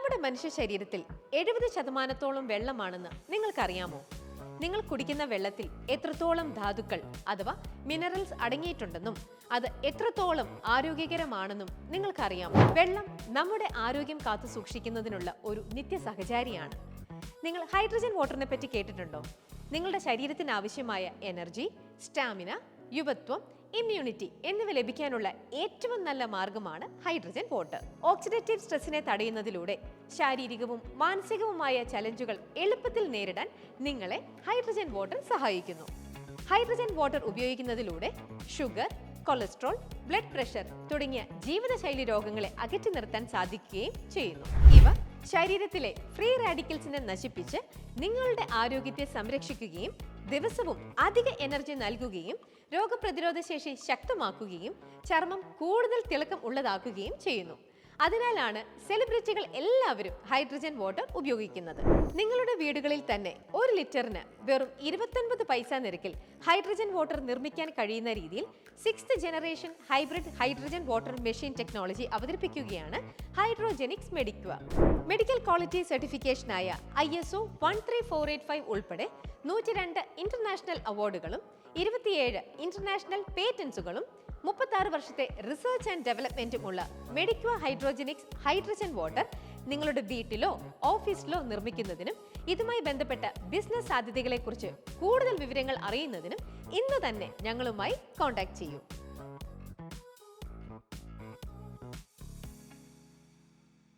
നമ്മുടെ മനുഷ്യ ശരീരത്തിൽ 70% വെള്ളമാണെന്ന് നിങ്ങൾക്കറിയാമോ? നിങ്ങൾ കുടിക്കുന്ന വെള്ളത്തിൽ എത്രത്തോളം ധാതുക്കൾ അഥവാ മിനറൽസ് അടങ്ങിയിട്ടുണ്ടെന്നും അത് എത്രത്തോളം ആരോഗ്യകരമാണെന്നും നിങ്ങൾക്കറിയാമോ? വെള്ളം നമ്മുടെ ആരോഗ്യം കാത്തു സൂക്ഷിക്കുന്നതിനുള്ള ഒരു നിത്യ സഹചാരിയാണ്. നിങ്ങൾ ഹൈഡ്രജൻ വാട്ടറിനെ പറ്റി കേട്ടിട്ടുണ്ടോ? നിങ്ങളുടെ ശരീരത്തിന് ആവശ്യമായ എനർജി, സ്റ്റാമിന, യുവത്വം, ഇമ്മ്യൂണിറ്റി എന്നിവ ലഭിക്കാനുള്ള ഏറ്റവും നല്ല മാർഗമാണ് ഹൈഡ്രജൻ വാട്ടർ. ഓക്സിഡേറ്റീവ് സ്ട്രെസ്സിനെ തടയുന്നതിലൂടെ ശാരീരികവും മാനസികവുമായ ചലഞ്ചുകൾ എളുപ്പത്തിൽ നേരിടാൻ നിങ്ങളെ ഹൈഡ്രജൻ വാട്ടർ സഹായിക്കുന്നു. ഹൈഡ്രജൻ വാട്ടർ ഉപയോഗിക്കുന്നതിലൂടെ ഷുഗർ, കൊളസ്ട്രോൾ, ബ്ലഡ് പ്രഷർ തുടങ്ങിയ ജീവിതശൈലി രോഗങ്ങളെ അകറ്റി നിർത്താൻ സാധിക്കുകയും ചെയ്യുന്നു. ഇവ ശരീരത്തിലെ ഫ്രീ റാഡിക്കൽസിനെ നശിപ്പിച്ച് നിങ്ങളുടെ ആരോഗ്യത്തെ സംരക്ഷിക്കുകയും ദിവസവും അധിക എനർജി നൽകുകയും രോഗപ്രതിരോധ ശേഷി ശക്തമാക്കുകയും ചർമ്മം കൂടുതൽ തിളക്കം ഉള്ളതാക്കുകയും ചെയ്യുന്നു. അതിനാലാണ് സെലിബ്രിറ്റികൾ എല്ലാവരും ഹൈഡ്രജൻ വാട്ടർ ഉപയോഗിക്കുന്നത്. നിങ്ങളുടെ വീടുകളിൽ തന്നെ 1 ലിറ്ററിന് വെറും 29 പൈസ നിരക്കിൽ ഹൈഡ്രജൻ വാട്ടർ നിർമ്മിക്കാൻ കഴിയുന്ന രീതിയിൽ 6th generation hybrid hydrogen water machine technology അവതരിപ്പിക്കുകയാണ് ഹൈഡ്രോജെനിക്സ് മെഡിക്വ. മെഡിക്കൽ ക്വാളിറ്റി സർട്ടിഫിക്കേഷനായ ISO 13485 ഉൾപ്പെടെ 102 ഇന്റർനാഷണൽ അവാർഡുകളും 27 ഇന്റർനാഷണൽ പേറ്റന്റ്സുകളും 36 വർഷത്തെ റിസർച്ച് ആൻഡ് ഡെവലപ്മെന്റും ഉള്ള മെഡിക്വ ഹൈഡ്രോജെനിക്സ് ഹൈഡ്രജൻ വാട്ടർ നിങ്ങളുടെ വീട്ടിലോ ഓഫീസിലോ നിർമ്മിക്കുന്നതിനും ഇതുമായി ബന്ധപ്പെട്ട ബിസിനസ് സാധ്യതകളെക്കുറിച്ച് കൂടുതൽ വിവരങ്ങൾ അറിയുന്നതിനും ഇന്ന് തന്നെ ഞങ്ങളുമായി കോൺടാക്ട് ചെയ്യൂ.